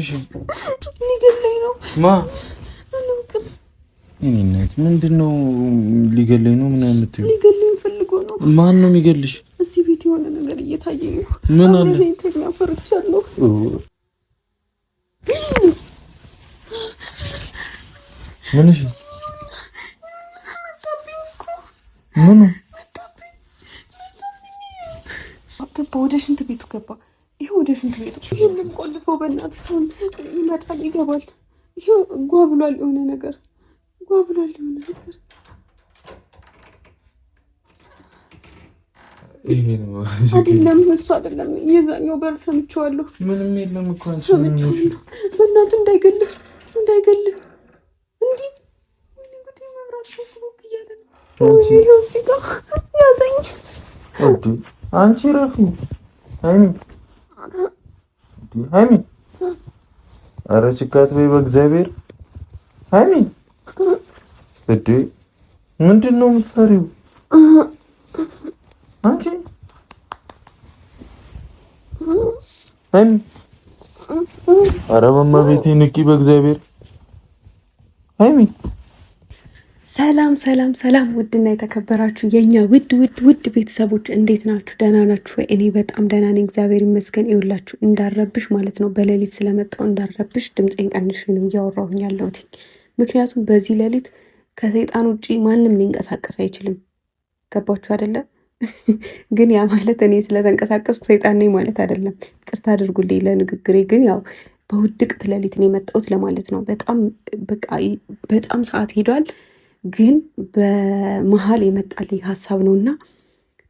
እሺ ሊገለኝ ነው። እኔነት ምንድነው? ሊገለኝ ነው? ምን የምትይው? ሊገለኝ ፈልጎ ነው። ማን ነው የሚገልሽ? እዚህ ቤት የሆነ ነገር እየታየኝ ነው። ምን አለ? እኔ ፈርቻለሁ። ምን እሺ? ምን ገባ? ወደ ሽንት ቤቱ ገባ። ይሄ ወደ ሽንት ቤቱ ይሄንን ቆልፈው በእናትህ ሰው ይመጣል ይገባል። ይሄ ጓ ብሏል የሆነ ነገር ይሄ ነው አይደለም፣ እሱ አይደለም። የዛኛው በር ሰምቼዋለሁ። ምንም የለም እኮ ሰምቼዋለሁ። በእናትህ እንዳይገልህ እንዲህ እንግዲህ መብራት ሾክ እያለ ነው። ይሄው እዚህ ጋር ያዘኝ። አንቺ ረፊ ሃይሚ ኧረ ችካት በይ በእግዚአብሔር ሃይሚ እዴ ምንድን ነው የምትሰሪው አንቺ? ሃይሚ ኧረ በእመቤቴ ንቂ በእግዚአብሔር ሃይሚ። ሰላም ውድና የተከበራችሁ የኛ ውድ ቤተሰቦች እንዴት ናችሁ? ደህና ናችሁ ወይ? እኔ በጣም ደህና ነኝ፣ እግዚአብሔር ይመስገን። ይኸውላችሁ እንዳረብሽ ማለት ነው፣ በሌሊት ስለመጣው እንዳረብሽ ድምፄን ቀንሽ ነው እያወራሁኝ ያለሁት። ምክንያቱም በዚህ ሌሊት ከሰይጣን ውጪ ማንም ሊንቀሳቀስ አይችልም። ገባችሁ አይደለ? ግን ያ ማለት እኔ ስለተንቀሳቀስኩ ሰይጣን ነኝ ማለት አይደለም። ይቅርታ አድርጉልኝ ለንግግሬ። ግን ያው በውድቅት ሌሊት ነው የመጣሁት ለማለት ነው። በጣም ሰዓት ሄዷል። ግን በመሀል የመጣልኝ ሀሳብ ነውና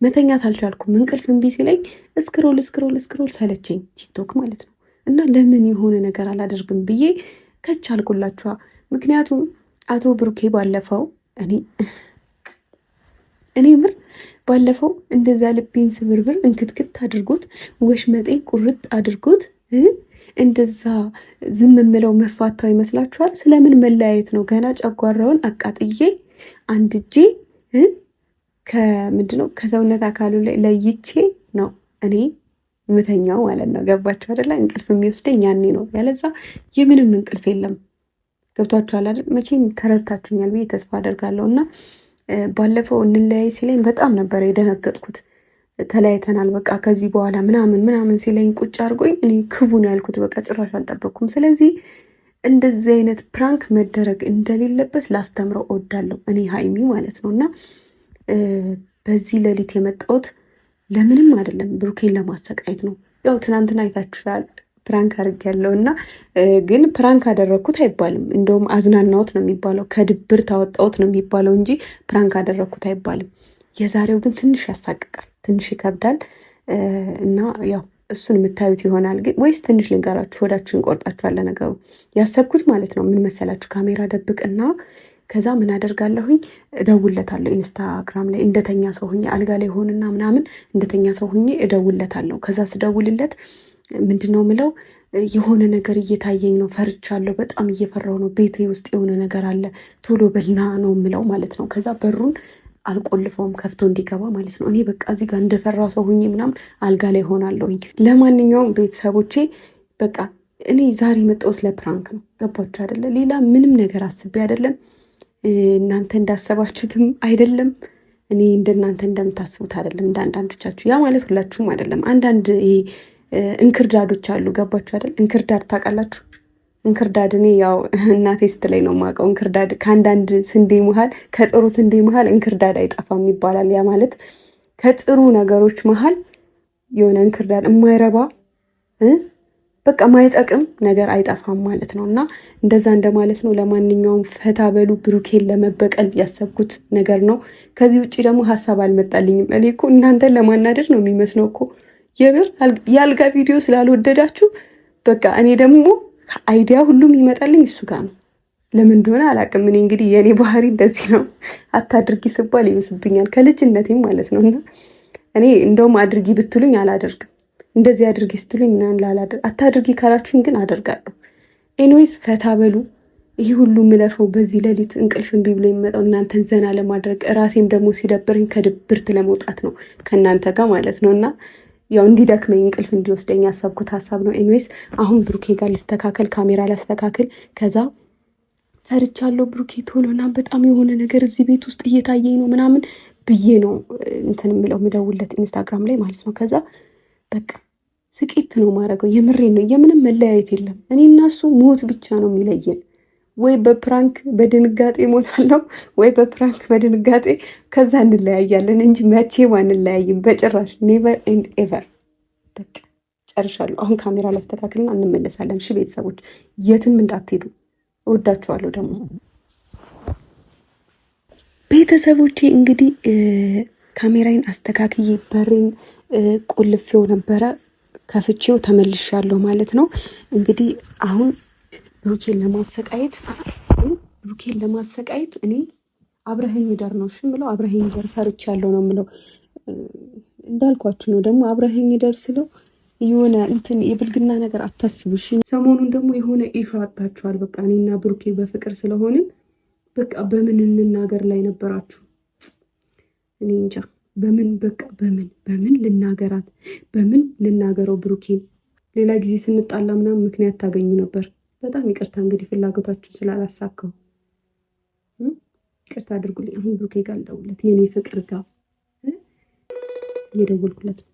መተኛት አልቻልኩም። እንቅልፍ እምቢ ሲለኝ ስክሮል ሰለቸኝ፣ ቲክቶክ ማለት ነው። እና ለምን የሆነ ነገር አላደርግም ብዬ ከች አልኩላችኋ። ምክንያቱም አቶ ብሩኬ ባለፈው እኔ ምር ባለፈው እንደዛ ልቤን ስብርብር እንክትክት አድርጎት ወሽመጤን ቁርጥ አድርጎት እንደዛ ዝም የምለው መፋታው ይመስላችኋል? ስለምን መለያየት ነው? ገና ጨጓራውን አቃጥዬ አንድ እጄ ከምንድነው ከሰውነት አካሉ ላይ ለይቼ ነው እኔ ምተኛው ማለት ነው። ገባችሁ አይደለ? እንቅልፍ የሚወስደኝ ያኔ ነው። ያለዛ የምንም እንቅልፍ የለም። ገብቷችኋል አይደል? መቼም ተረድታችሁኛል ብዬ ተስፋ አደርጋለሁ። እና ባለፈው እንለያይ ሲለኝ በጣም ነበር የደነገጥኩት። ተለያይተናል በቃ ከዚህ በኋላ ምናምን ሲለኝ ቁጭ አድርጎኝ እኔ ክቡን ያልኩት በቃ ጭራሽ አልጠበቅኩም። ስለዚህ እንደዚህ አይነት ፕራንክ መደረግ እንደሌለበት ላስተምረው እወዳለሁ እኔ ሃይሚ ማለት ነው። እና በዚህ ሌሊት የመጣሁት ለምንም አይደለም፣ ብሩኬን ለማሰቃየት ነው። ያው ትናንትና አይታችሁታል ፕራንክ አድርጌያለሁ። እና ግን ፕራንክ አደረግኩት አይባልም፣ እንደውም አዝናናዎት ነው የሚባለው፣ ከድብር ታወጣዎት ነው የሚባለው እንጂ ፕራንክ አደረግኩት አይባልም። የዛሬው ግን ትንሽ ያሳቅቃል፣ ትንሽ ይከብዳል። እና ያው እሱን የምታዩት ይሆናል። ግን ወይስ ትንሽ ልንገራችሁ፣ ሆዳችሁን ቆርጣችኋል። ነገሩ ያሰብኩት ማለት ነው ምን መሰላችሁ? ካሜራ ደብቅና ከዛ ምን አደርጋለሁኝ፣ እደውለታለሁ ኢንስታግራም ላይ እንደተኛ ሰው ሁኜ አልጋ ላይ ሆንና ምናምን እንደተኛ ሰው ሁኜ እደውለታለሁ። ከዛ ስደውልለት ምንድነው ምለው፣ የሆነ ነገር እየታየኝ ነው፣ ፈርቻለሁ፣ በጣም እየፈራሁ ነው፣ ቤቴ ውስጥ የሆነ ነገር አለ፣ ቶሎ በልና ነው ምለው ማለት ነው። ከዛ በሩን አልቆልፈውም ከፍቶ እንዲገባ ማለት ነው። እኔ በቃ እዚህ ጋር እንደፈራ ሰው ሁኜ ምናምን አልጋ ላይ ሆናለሁኝ። ለማንኛውም ቤተሰቦቼ በቃ እኔ ዛሬ መጣሁት ለፕራንክ ነው። ገባችሁ አይደለ? ሌላ ምንም ነገር አስቤ አይደለም፣ እናንተ እንዳሰባችሁትም አይደለም፣ እኔ እንደናንተ እንደምታስቡት አይደለም፣ እንደ አንዳንዶቻችሁ። ያ ማለት ሁላችሁም አይደለም። አንዳንድ ይሄ እንክርዳዶች አሉ። ገባችሁ አይደል? እንክርዳድ ታውቃላችሁ? እንክርዳድ እኔ ያው እናቴ ስትለኝ ነው የማውቀው። እንክርዳድ ከአንዳንድ ስንዴ መሀል ከጥሩ ስንዴ መሀል እንክርዳድ አይጠፋም ይባላል። ያ ማለት ከጥሩ ነገሮች መሀል የሆነ እንክርዳድ የማይረባ በቃ ማይጠቅም ነገር አይጠፋም ማለት ነው። እና እንደዛ እንደማለት ነው። ለማንኛውም ፈታ በሉ። ብሩኬን ለመበቀል ያሰብኩት ነገር ነው። ከዚህ ውጭ ደግሞ ሀሳብ አልመጣልኝም። እኔ እኮ እናንተን ለማናደድ ነው የሚመስለው እኮ የብር የአልጋ ቪዲዮ ስላልወደዳችሁ በቃ እኔ ደግሞ አይዲያ ሁሉም ይመጣልኝ እሱ ጋር ነው። ለምን እንደሆነ አላውቅም። እኔ እንግዲህ የኔ ባህሪ እንደዚህ ነው። አታድርጊ ስባል ይመስብኛል ከልጅነቴም ማለት ነው። እና እኔ እንደውም አድርጊ ብትሉኝ አላደርግም፣ እንደዚህ አድርጊ ስትሉኝ አታድርጊ ካላችሁኝ ግን አደርጋለሁ። ኤኒዌይስ ፈታ በሉ። ይህ ሁሉ ምለፈው በዚህ ሌሊት እንቅልፍ እምቢ ብሎ የሚመጣው እናንተን ዘና ለማድረግ ራሴም ደግሞ ሲደብረኝ ከድብርት ለመውጣት ነው ከእናንተ ጋር ማለት ነው። እና ያው እንዲደክመኝ እንቅልፍ እንዲወስደኝ ያሰብኩት ሀሳብ ነው። ኤኒዌይስ አሁን ብሩኬ ጋር ልስተካከል፣ ካሜራ ላስተካክል። ከዛ ፈርቻለሁ ብሩኬ ቶሎና በጣም የሆነ ነገር እዚህ ቤት ውስጥ እየታየኝ ነው ምናምን ብዬ ነው እንትን ምለው ምደውለት ኢንስታግራም ላይ ማለት ነው። ከዛ በቃ ስቄት ነው ማድረገው። የምሬን ነው። የምንም መለያየት የለም። እኔ እና እሱ ሞት ብቻ ነው የሚለየን። ወይ በፕራንክ በድንጋጤ ሞታለሁ፣ ወይ በፕራንክ በድንጋጤ ከዛ እንለያያለን እንጂ መቼም አንለያይም በጭራሽ። ኔቨር ኤንድ ኤቨር። በቃ ጨርሻለሁ። አሁን ካሜራ ላስተካክልና እንመለሳለን። እሺ ቤተሰቦች የትም እንዳትሄዱ፣ እወዳችኋለሁ። ደግሞ ቤተሰቦቼ እንግዲህ ካሜራዬን አስተካክዬ በሬን ቆልፌው ነበረ፣ ከፍቼው ተመልሻለሁ ማለት ነው። እንግዲህ አሁን ብሩኬን ለማሰቃየት እኔ አብረኸኝ ደር ነው እሺ የምለው። አብረኸኝ ደር ፈርቻለሁ ነው የምለው። እንዳልኳችሁ ነው ደግሞ አብረኸኝ ደር ስለው የሆነ እንትን የብልግና ነገር አታስቡ እሺ። ሰሞኑን ደግሞ የሆነ ኢሹ አጣችኋል። በቃ እኔና ብሩኬ በፍቅር ስለሆንን በቃ በምን እንናገር ላይ ነበራችሁ። እኔ እንጃ በምን ልናገራት፣ በምን ልናገረው ብሩኬን። ሌላ ጊዜ ስንጣላ ምናምን ምክንያት ታገኙ ነበር። በጣም ይቅርታ እንግዲህ ፍላጎታችሁን ስላላሳካው ይቅርታ አድርጉልኝ። አሁን ብሩኬ ጋር ልደውልለት፣ የኔ ፍቅር ጋር እየደወልኩለት ነው።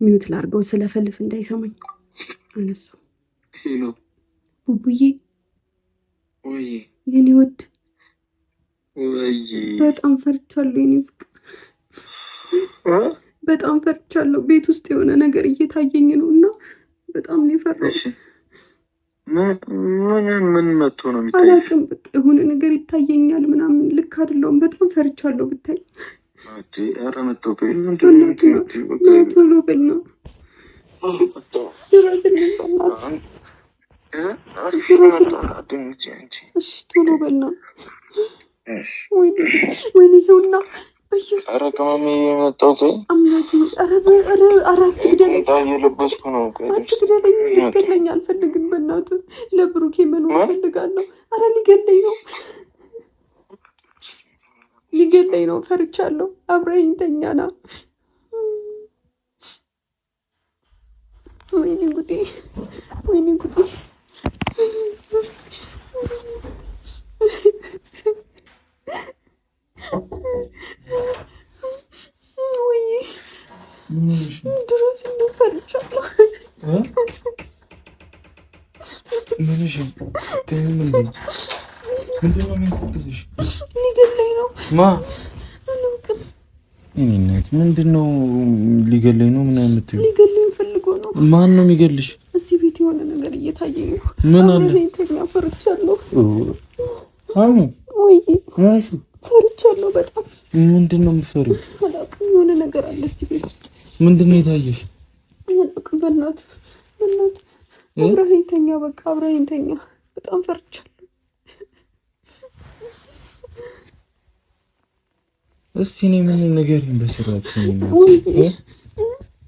ሚዩት ላድርገው ስለፈልፍ እንዳይሰማኝ። አነሳው። ሄሎ ቡቡዬ፣ ወይ የኔ ውድ፣ ወይ በጣም ፈርቻለሁ የኔ ፍቅር፣ በጣም ፈርቻለሁ። ቤት ውስጥ የሆነ ነገር እየታየኝ ነው እና በጣም ነው የፈራሁት። ምን መጥቶ ነው የሚታየው? አላውቅም፣ በቃ የሆነ ነገር ይታየኛል ምናምን። ልክ አይደለሁም። በጣም ፈርቻለሁ ብታይ። ኧረ መጥቶ ቶሎ በል ነው ድረስልኝ፣ በእናትህ ድረስልኝ። እሺ ቶሎ በል ነው። ወይኔ ይኸውና ኧረ ቅመሜ የመጣው አምላኬ፣ ኧረ አትግደለኝ፣ እየለበስኩ ነው። አትግደለኝ፣ ሊገለኝ አልፈልግም። በእናትህ ለብሩኬ መኖር እፈልጋለሁ። ኧረ ሊገለኝ ነው፣ ፈርቻለሁ። አብረኸኝ ተኛ ና። ወይኔ ጉዴ፣ ወይኔ ጉዴ። ድረስ ፈርቻለሁ። ሊገለኝ ነው። ምንድን ነው ሊገለኝ ነው? ምን የምትይው? ሊገለኝ ፈልጎ ነው። ማን ነው የሚገልሽ? እዚህ ቤት የሆነ ነገር እየታየኝ ነው። ምን አለ? ተኛ፣ ፈርቻለሁ። አሙ ወይ ፈርቻለሁ በጣም። ምንድን ነው የምትፈሪው? አላውቅም፣ የሆነ ነገር አለ እዚህ ቤት ውስጥ። ምንድን ነው የታየሽ? አላውቅም። በእናትህ አብረኸኝ ተኛ፣ በቃ አብረኸኝ ተኛ። በጣም ፈርቻለሁ። እስቲ እኔ ምን ንገሪኝ በስርዓት።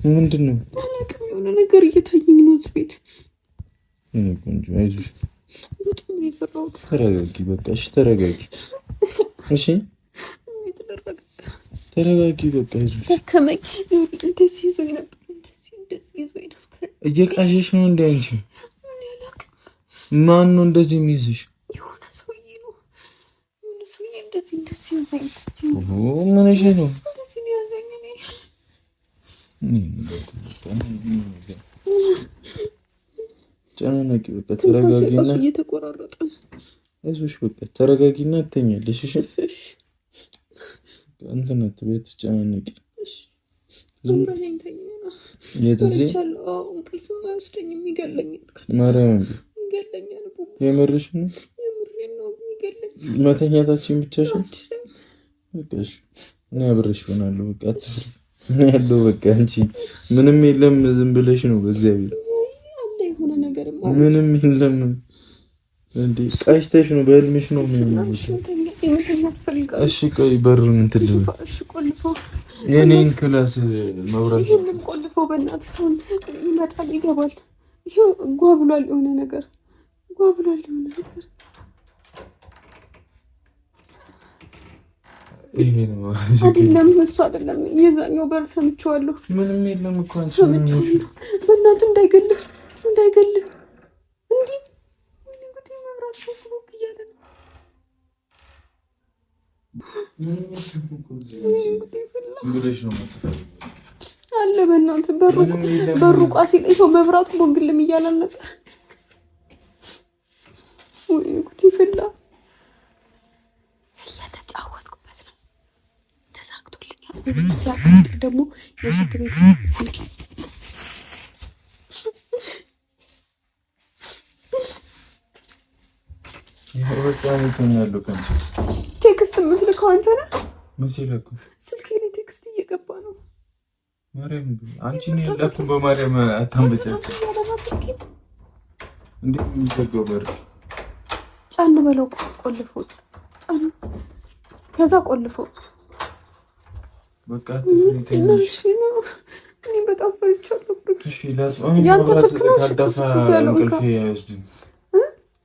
ምንድን ነው? አላውቅም፣ የሆነ ነገር እየታየኝ ነው እዚህ ቤት። ቆንጆ አይዞሽ፣ በጣም ነው የፈራሁት። ተረጋጊ፣ በቃ እሺ፣ ተረጋጊ። እሺ ተረጋጊ፣ በቃ አይዞሽ። ደከመኝ። እንደዚህ ይዞኝ ነበር፣ እንደዚህ ይዞኝ ነበር። እየቃዠሽ ነው እንደ አንቺ። ማን ነው እንደዚህ የሚይዝሽ? የሆነ ሰውዬ ነው፣ የሆነ ሰውዬ እንደዚህ ይዞኝ። ምን እሺ ነው እንደዚህ ነው ያዘኝ። ጨናነቂ፣ በቃ ተረጋጊና እየተቆራረጠ አይዞሽ፣ በቃ ተረጋጊና ትተኛለሽ። እሺ እንትን አትበይ፣ ትጨናነቂ። የትዚህ እንቅልፍም አይወስደኝም፣ ይገለኛል። ማርያም ይገለኛል። የምርሽ ነው? የምሬን ነው፣ ይገለኛል። መተኛታችን ብቻሽን? በቃ እሺ፣ እኔ አብሬሽ እሆናለሁ። በቃ አትፍሪ፣ እኔ ያለው በቃ አንቺ ምንም የለም፣ ዝም ብለሽ ነው። በእግዚአብሔር የሆነ ነገር ምንም የለም። እንዴ ቃሽተሽ ነው? በህልምሽ ነው የሚሆነው። እሺ ቆይ በሩን እንትን ልበል። እሺ ቆልፈው፣ የኔን ክላስ መብራት ይሄንን ቆልፈው። በእናትህ ሰው ይመጣል ይገባል። ይሄው ጓ ብሏል፣ የሆነ ነገር ጓ ብሏል፣ የሆነ ነገር። ይሄ ነው አይደለም እሱ አይደለም የዛኛው በር ሰምቼዋለሁ። ምንም የለም እኮ ሰምቼዋለሁ። በእናትህ እንዳይገልህ እንዴ ወይኔ ጉዴ መብራት ብሎክ እያለ ነው። ዝምብለሽ ነው የምትፈልጊው አለ በእናትህ በሩ ቋሲ ላይ ሰው መብራቱ ቦግልም እያለ ነበር። ወይኔ ጉዴ ፈላ። እየተጫወትኩበት ነው ተሳክቶልኛል። ሲያቃጥል ደግሞ የሽንት ቤት ስልክ ቴክስት የምትልከው አንተ ነህ? መቼ ለኩ ስልኬ ላይ ቴክስት እየገባ ነው። ማርያም አንቺ ነው ያላችሁ። በማርያም አታምበጫጭ እንዴ የሚዘጋው በር ጫን በለው። ቆልፎ ጫን ከዛ ቆልፎ በቃ ትፍሪተኝሽ ነው። እኔ በጣም ፈርቻለሁ። እሺ ላጽም ያንተ ስልክ ነው ካልጠፋ እንቅልፌ አይወስድም።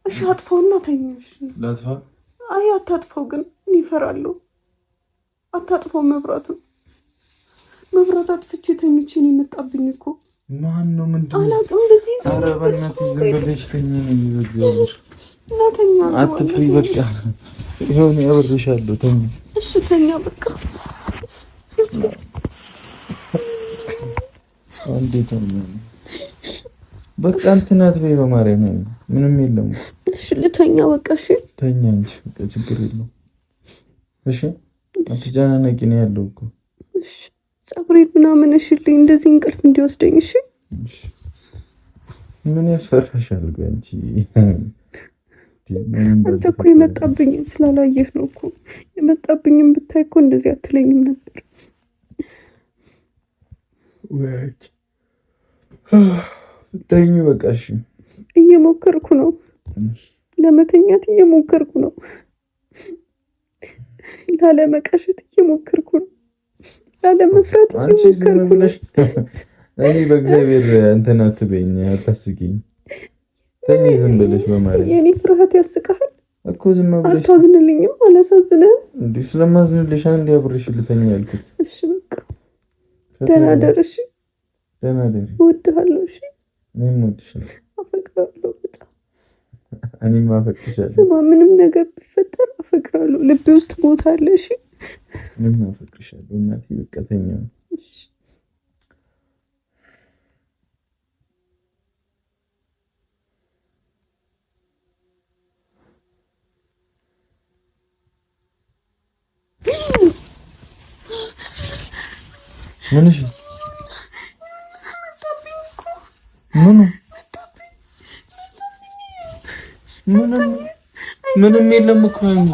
እሺ አጥፋውና ተኝሽ። ላጥፋ? አይ አታጥፋው፣ ግን እኔ እፈራለሁ። አታጥፋው መብራቱን። መብራት አጥፍቼ ተኝቼ ነው የመጣብኝ እኮ። ማን ነው ምንድነው? አላውቅም። እንደዚህ ይዞ ኧረ በእናትህ ዝም ብለሽ ተኝ ነው የሚበዛው። እናተኛ አትፍሪ በቃ ይሁን ያብርሻለሁ። ተኝ እሺ ተኛ በቃ። እንዴት ነው በቃ እንትን አትበይ በማርያም ምንም የለም። እሺ ልተኛ በቃ። እሺ ተኛ እንጂ በቃ ችግር የለውም። እሺ አትጨናነቂ ነው ያለው እኮ። እሺ ፀጉሬን ምናምን እሽልኝ እንደዚህ እንቅልፍ እንዲወስደኝ። እሺ ምን ያስፈራሻል አንቺ? አንተ እኮ የመጣብኝን ስላላየህ ነው እኮ። የመጣብኝን ብታይ እኮ እንደዚህ አትለኝም ነበር። ወይት ተኝ በቃ። እሺ እየሞከርኩ ነው ለመተኛት፣ እየሞከርኩ ነው ላለመቃሸት፣ እየሞከርኩ ነው ላለመፍራት፣ እየሞከርኩ ነው። እኔ በእግዚአብሔር እንትን አትበይኝ፣ አታስቂኝ። ተኝ ዝም ብለሽ በማርያም። የኔ ፍርሃት ያስቃል እኮ ዝም ብለሽ። አታዝንልኝም? አላሳዝንህም እንዴ? ስለማዝንልሽ አንዴ አብሬሽ ልተኛ ያልኩት። እሺ በቃ ደህና ደር። እሺ ደህና ደር። እወድሃለሁ። እሺ እኔም እወድሻለሁ፣ አፈቅራለሁ በጣም። እኔም አፈቅርሻለሁ። ስማ ምንም ነገር ቢፈጠር አፈቅራለሁ፣ ልቤ ውስጥ ቦታ አለ። እሺ እኔም አፈቅርሻለሁ እናቴ። በቃ ተኛ። እሺ ምንሽ ምንም የለም እኮ ሀይሚ።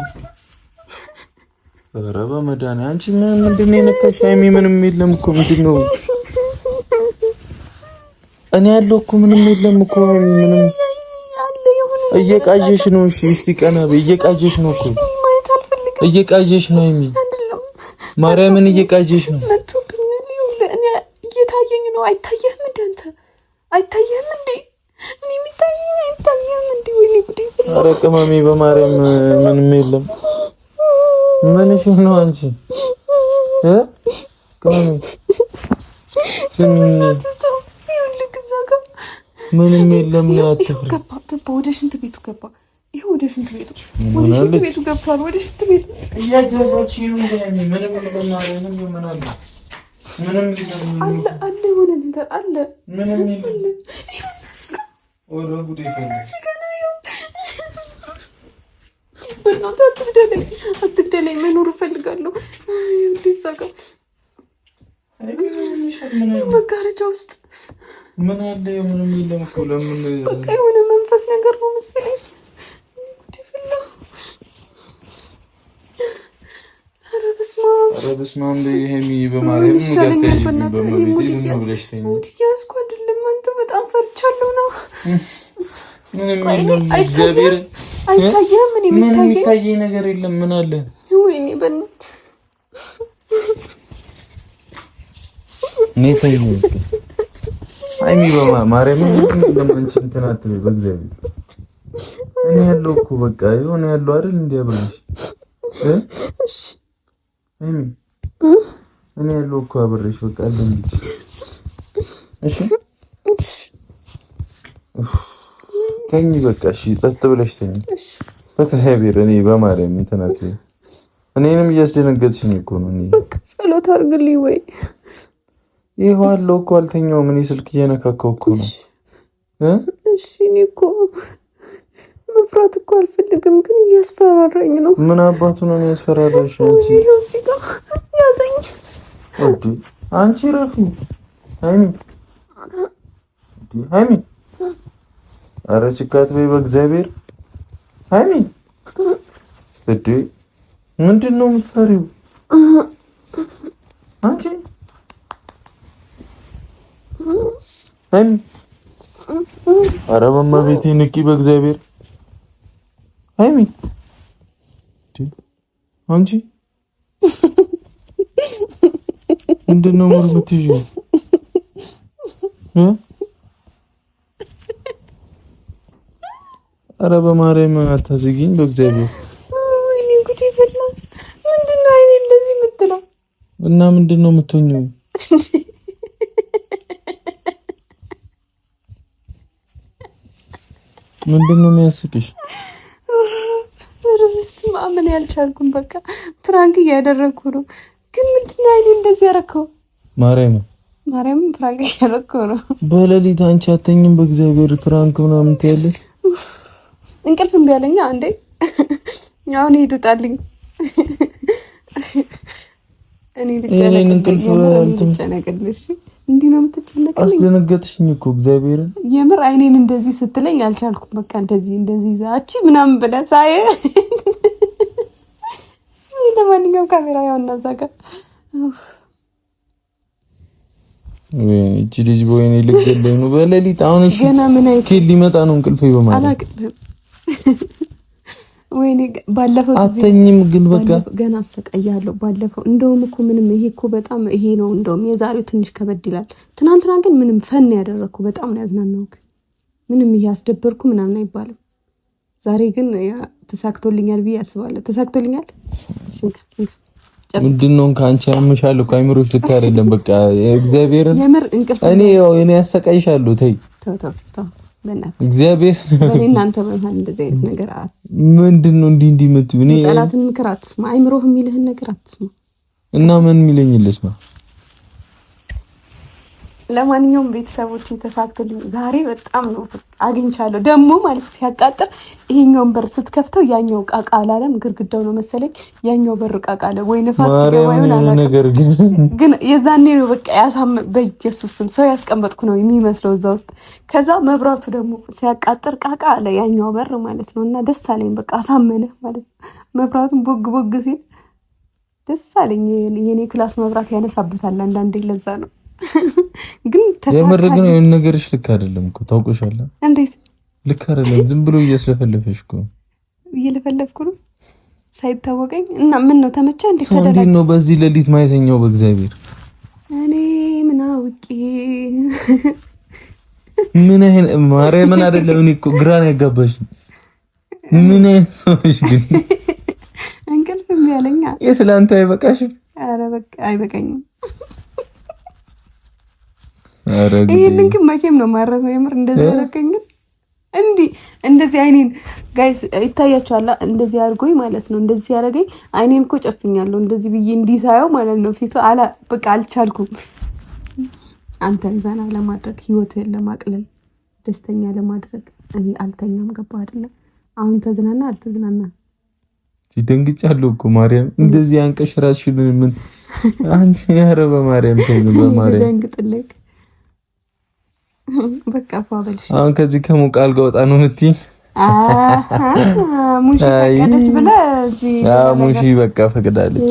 ኧረ በመድኃኒዓለም አንቺ ምንድን ነው የነካሽ ሀይሚ? ምንም የለም እኮ። ምንድን ነው? እኔ ያለው እኮ ምንም የለም እኮ ሀይሚ። ምንም እየቃዠሽ ነው። እሺ እስቲ ቀና በይ። እየቃዠሽ ነው እኮ፣ እየቃዠሽ ነው ሀይሚ። ማርያምን እየቃዠሽ ነው። እየታየኝ ነው። አይታየህም እንደ አንተ አይታየህም እንዴ? እኔ የሚታየኝ አይታየህም እንዴ? ወይኔ ጉዴ! ኧረ ቅመሜ በማርያም ምንም የለም። ምንሽ ነው አንቺ? ቅመሜ ምንም የለም። አትፍሪ። ገባ ወደ ሽንት ቤቱ ገባ። ይሄ ወደ ሽንት ቤቱ ገብቷል። ወደ ሽንት ቤቱ እያጀራች ነው። ምንም በማርያም ምን አለ? ምንም አለ የሆነ ነገር አለ። ምንም አለ። ወደ ጉዴ ፈለስ በእናትህ አትግደለኝ። መኖር እፈልጋለሁ። እንዴት ዛጋ መጋረጃ ውስጥ ምን አለ? ምንም የለም እኮ። ለምን በቃ የሆነ መንፈስ ነገር ነው መሰለኝ። ኧረ በስመ አብ ሀይሚ በማርያም ሙዳተሽ በመቤቴ ዝም ብለሽ ተኝ። ያስኩ አይደለም አንተ በጣም ፈርቻለሁ ነው። ምንም የለም። እግዚአብሔር አይታየህም? ምን የሚታየኝ ነገር የለም። ምን አለ? ወይኔ በእናትህ እኔ ታየኝ ሀይሚ በማርያም ለማንቺ እንትን አትበይ በእግዚአብሔር። እኔ ያለው እኮ በቃ የሆነ ያለው አይደል እንዴ ብለሽ እኔ ያለው እኮ አብሬሽ በቃ እንዴ እሺ ተኝ በቃ እሺ ጸጥ ብለሽ ተኝ በተሀቢር እኔ በማርያም እንተናት እኔንም እያስደነገጥሽኝ እኮ ነው እኔ በቃ ጸሎት አድርግልኝ ወይ ይሄዋለው እኮ አልተኛውም እኔ ስልክ እየነካካው እኮ ነው እሺ እኔ እኮ መፍራት እኮ አልፈልግም ግን እያስፈራራኝ ነው ምን አባቱ ነው የሚያስፈራራሽ አንቺ እዚህ ጋር ያዘኝ እንዴ አንቺ ረፊ ሃይሚ ኧረ ችካት በይ በእግዚአብሔር ሃይሚ እንዴ ምንድን ነው የምትሰሪው አንቺ ሃይሚ ኧረ በእመቤቴ ንቂ በእግዚአብሔር ሃይሚ አንቺ ምንድን ነው የምትይዥው ኧረ በማርያም አታዝጊኝ በእግዚአብሔር ወይኔ ጉዴ ፈላ ምንድን ነው አይኔ እንደዚህ የምትለው እና ምንድን ነው የምትሆኚው ምንድን ነው የሚያስቅሽ በስመ አብ ምን ያልቻልኩም በቃ ፕራንክ እያደረኩ ነው ግን ምንድን ነው አይኔ እንደዚህ ያደረከው ማርያም ፕራንክ እያደረኩ ነው በሌሊት አንቺ አተኝም በእግዚአብሔር ፕራንክ ምናምን ትያለሽ እንቅልፍ እምቢ አለኝ አንዴ አሁን ይዱጣልኝ እኔ ልጨነቅልሽ እንዲህ ነው የምትጨነቅልኝ አስደነገጥሽኝ እኮ እግዚአብሔርን የምር አይኔን እንደዚህ ስትለኝ አልቻልኩም በቃ እንደዚህ ዛቺ ምናምን ብለህ ሳይ ለማንኛውም ካሜራ ያው እና እዛ ጋር እቺ ልጅ ወይኔ ልገለኝ ነው በሌሊት አሁን እሺ ገና ምን ኬል ሊመጣ ነው እንቅልፍ ይበማል አላቅም ወይኔ ባለፈው አተኝም ግን በቃ ገና አሰቃያለሁ ባለፈው እንደውም እኮ ምንም ይሄ እኮ በጣም ይሄ ነው እንደውም የዛሬው ትንሽ ከበድ ይላል ትናንትና ግን ምንም ፈን ያደረኩ በጣም ነው ያዝናናውክ ምንም ይሄ አስደበርኩ ምናምን አይባልም ዛሬ ግን ተሳክቶልኛል ብዬ አስባለሁ ተሳክቶልኛል ምንድነው ካንቺ ያምሻል እኮ አይምሮሽ ልክ አይደለም በቃ እግዚአብሔርን የምር እንቅልፍ እኔ ያሰቃይሻለሁ ተይ ተው በእናትህ እግዚአብሔር እናንተ በመሃል እንደዚህ አይነት ነገር ምንድነው እንዲህ የምትይው እኔ ጠላትን ምክር አትስማ አይምሮህ የሚልህን ነገር አትስማ እና ምን የሚለኝልሽ ነው ለማንኛውም ቤተሰቦች ተሳክቶልኝ ዛሬ በጣም ነው አግኝቻለሁ ደግሞ ማለት ሲያቃጥር ይሄኛውን በር ስትከፍተው ያኛው ቃቃ አላለም ግርግዳው ነው መሰለኝ ያኛው በር ቃቃ አለ ወይ ንፋስ ሲገባ ይሆናል ነገር ግን የዛኔ ነው በቃ በኢየሱስ ስም ሰው ያስቀመጥኩ ነው የሚመስለው እዛ ውስጥ ከዛ መብራቱ ደግሞ ሲያቃጥር ቃቃ አለ ያኛው በር ማለት ነውና ደስ አለኝ በቃ አሳመነ ማለት መብራቱን ቦግ ሲል ደስ አለኝ የኔ ክላስ መብራት ያነሳበታል አንዳንዴ ለዛ ነው ግን የምር ግን የሆነ ነገርሽ ልክ አይደለም እኮ ታውቆሻል እንዴት ልክ አይደለም ዝም ብሎ እያስለፈለፈሽ እኮ እየለፈለፍኩ ነው ሳይታወቀኝ እና ምን ነው ተመቻ እንዴ ከደላ ነው በዚህ ሌሊት ማየተኛው በእግዚአብሔር እኔ ምን አውቄ ምን አይነት ማርያምን አይደለም እኔ እኮ ግራን ያጋባሽ ምን አይነት ሰውሽ ግን እንቅልፍም ያለኛ የትላንት አይበቃሽም ኧረ በቃ አይበቃኝም ይሄንን ግን መቼም ነው ማረሰው የምር እንደዚህ ያደረገኝ እንደዚህ አይኔን ጋይስ ይታያችኋል እንደዚህ አድርጎኝ ማለት ነው እንደዚህ ያደረገኝ አይኔን እኮ ጨፍኛለሁ እንደዚህ ብዬ እንዲሳየው ማለት ነው ፊቱ በቃ አልቻልኩም አንተን ዘና ለማድረግ ህይወትን ለማቅለል ደስተኛ ለማድረግ እኔ አልተኛም ገባ አይደለ አሁን ተዝናና አልተዝናና ሲደንግጫለሁ እኮ ማርያም እንደዚህ አንቀሽ ራስሽን ምን አንቺ ያረ በማርያም ተይዘ በማርያም ደንግጥልክ በቃ ፋበልሽ አሁን ከዚህ ከሙቃል ጋር ወጣ ነው የምትይ ሙሺ ፈቀደች ብለ ሙሺ በቃ ፈቅዳለች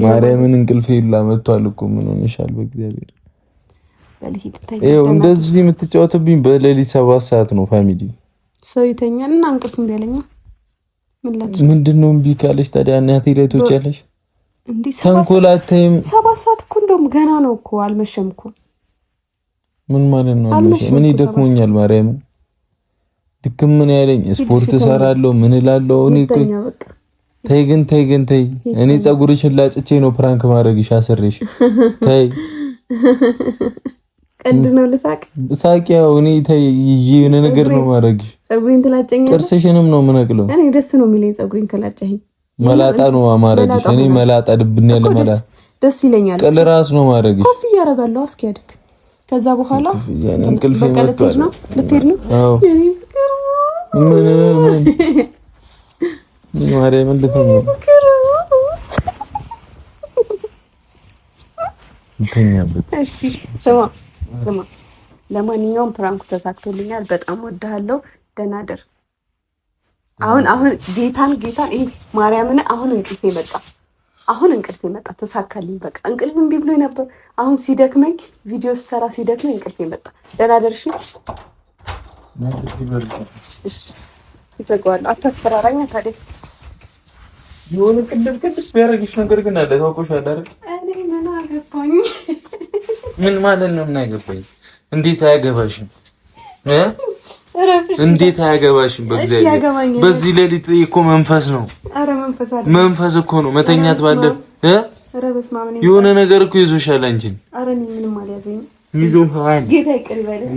ማርያምን እንቅልፍ ይላ መጥቷል እኮ ምን ሆነሻል በእግዚአብሔር ይኸው እንደዚህ የምትጫወትብኝ በሌሊት 7 ሰዓት ነው ፋሚሊ ሰው ይተኛልና እንቅልፍ እምቢ አለኝ ምንድነው እምቢ ካለሽ ታዲያ እናቴ ላይ ትወጫለሽ እንዴ ተንኮላተም 7 ሰዓት እኮ እንደውም ገና ነው እኮ አልመሸምኩም ምን ማለት ነው ምን ይደክሞኛል ማርያም ድክም ምን ያለኝ ስፖርት እሰራለሁ ምን እላለሁ እኔ ተይ ግን ተይ እኔ ፀጉርሽን ላጭቼ ነው ፕራንክ ማድረግሽ አስሬሽ ተይ ቀልድ ነው ልሳቅ ሳቂ ያው እኔ ተይ የሆነ ነገር ነው ማድረግሽ ፀጉሬን ትላጨኛለህ ጥርስሽንም ነው ምነቅለው እኔ ደስ ነው የሚለኝ ፀጉሬን ከላጨኝ መላጣ ነው ማድረግሽ እኔ መላጣ ድብን ያለ መላጣ ደስ ይለኛል ቀል ራስ ነው ማድረግሽ ኮፍ ያረጋለሁ አስኪያድክ ከዛ በኋላ እንቅልፍ ልትሄድ ነው አዎ ምን ማርያም እንደፈኝ እንተኛበት እሺ ስማ ለማንኛውም ፕራንኩ ተሳክቶልኛል በጣም ወድሃለሁ ደህና ደር አሁን ጌታን ይሄ ማርያምን አሁን እንቅልፌ መጣ ተሳካልኝ በቃ እንቅልፍ እምቢ ብሎኝ ነበር አሁን ሲደክመኝ ቪዲዮ ሰራ ሲደክመኝ እንቅልፌ መጣ ደህና ደር እሺ ይዘጋዋል አታስፈራራኝ ታዲያ የሆነ ቅድስ ቢያረግሽ ነገር ግን አለ ታውቆሻል አይደል እኔ ምን አገባኝ ምን ማለት ነው ምን አገባኝ እንዴት አያገባሽም እንዴት አያገባሽም በእግዚአብሔር በዚህ ሌሊት እኮ መንፈስ ነው አረ መንፈስ እኮ ነው መተኛት ባለ አረ በስመ አብ የሆነ ነገር እኮ ይዞሻል አንቺን አረ እኔ ምንም አልያዘኝም ይዞሻል ጌታ ይቅር ይበለኝ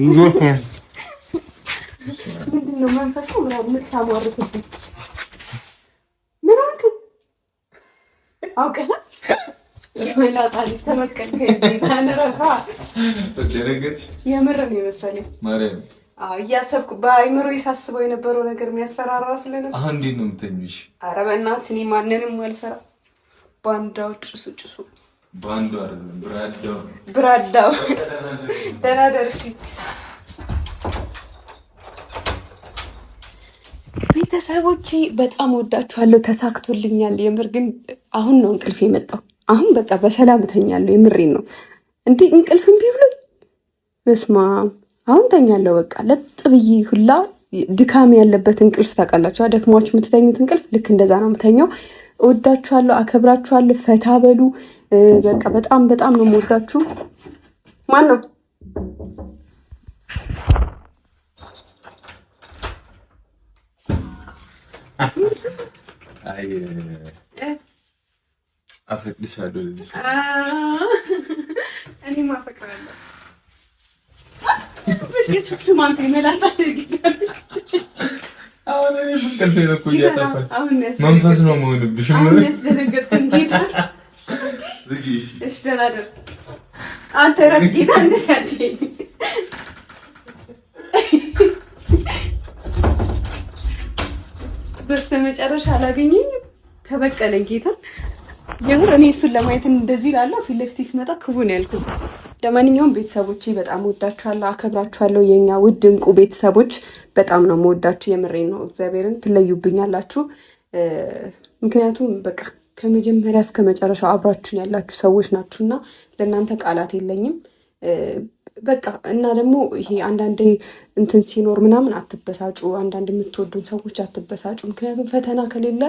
ምንድን ነው መንፈስ ነው ምናምን የምታሟርትብኝ ምን አልክ አውቀህ የመላጣ ልጅ ተመከልከኝ ታነረፋ የምር ነው የመሰለኝ ማርያም እያሰብኩ በአይምሮ ይሳስበው የነበረው ነገር የሚያስፈራራ ስለነበር አሁን እንዴት ነው የምተኝሽ? ኧረ በእናትህ እኔ ማንንም አልፈራ ባንዳው ጭሱ ባንዳው አይደለም ብራዳው ደህና ደርሺ ቤተሰቦቼ በጣም ወዳችኋለሁ ተሳክቶልኛል የምር ግን አሁን ነው እንቅልፍ የመጣው አሁን በቃ በሰላም እተኛለሁ የምሬን ነው እንዴ እንቅልፍ እምቢ ብሎኝ በስማ አሁን ተኛለሁ በቃ ለጥ ብዬ ሁላ ድካም ያለበት እንቅልፍ ታውቃላችሁ ደክሟችሁ የምትተኙት እንቅልፍ ልክ እንደዛ ነው የምተኛው እወዳችኋለሁ አከብራችኋለሁ ፈታ በሉ በቃ በጣም ነው የምወዳችሁ ማን ነው አይ አፈቅድሻለሁ ልጅ እኔ ማፈቅራለሁ ኢየሱስ ስማንተ መላጣ አሁን እኔ ፍቅር ነው እኮ እያጠፋኝ መንፈስ ነው የምሆንብሽ ምን ያስደነገጠን ጌታ ዝጊሽ እሺ ደህና ደር አንተ ረፍ ጌታ እንደሳት በስተመጨረሻ አላገኘኝም ተበቀለኝ ጌታ የምር እኔ እሱን ለማየት እንደዚህ ላለው ፊት ለፊት ሲመጣ ክቡን ያልኩት ለማንኛውም ቤተሰቦቼ በጣም ወዳችኋለሁ አከብራችኋለሁ የኛ ውድ እንቁ ቤተሰቦች በጣም ነው የምወዳችሁ የምሬን ነው እግዚአብሔርን ትለዩብኛላችሁ ምክንያቱም በቃ ከመጀመሪያ እስከ መጨረሻው አብራችሁን ያላችሁ ሰዎች ናችሁና ለእናንተ ቃላት የለኝም በቃ እና ደግሞ ይሄ አንዳንዴ እንትን ሲኖር ምናምን አትበሳጩ አንዳንድ የምትወዱን ሰዎች አትበሳጩ ምክንያቱም ፈተና ከሌለ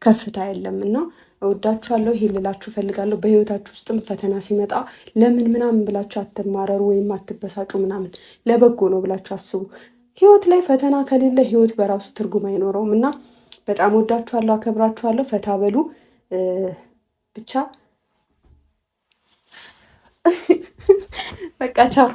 ከፍታ የለምና እወዳችኋለሁ ይሄ ልላችሁ ፈልጋለሁ በህይወታችሁ ውስጥም ፈተና ሲመጣ ለምን ምናምን ብላችሁ አትማረሩ ወይም አትበሳጩ ምናምን ለበጎ ነው ብላችሁ አስቡ ህይወት ላይ ፈተና ከሌለ ህይወት በራሱ ትርጉም አይኖረውም እና በጣም እወዳችኋለሁ አከብራችኋለሁ ፈታ በሉ ብቻ በቃ ቻው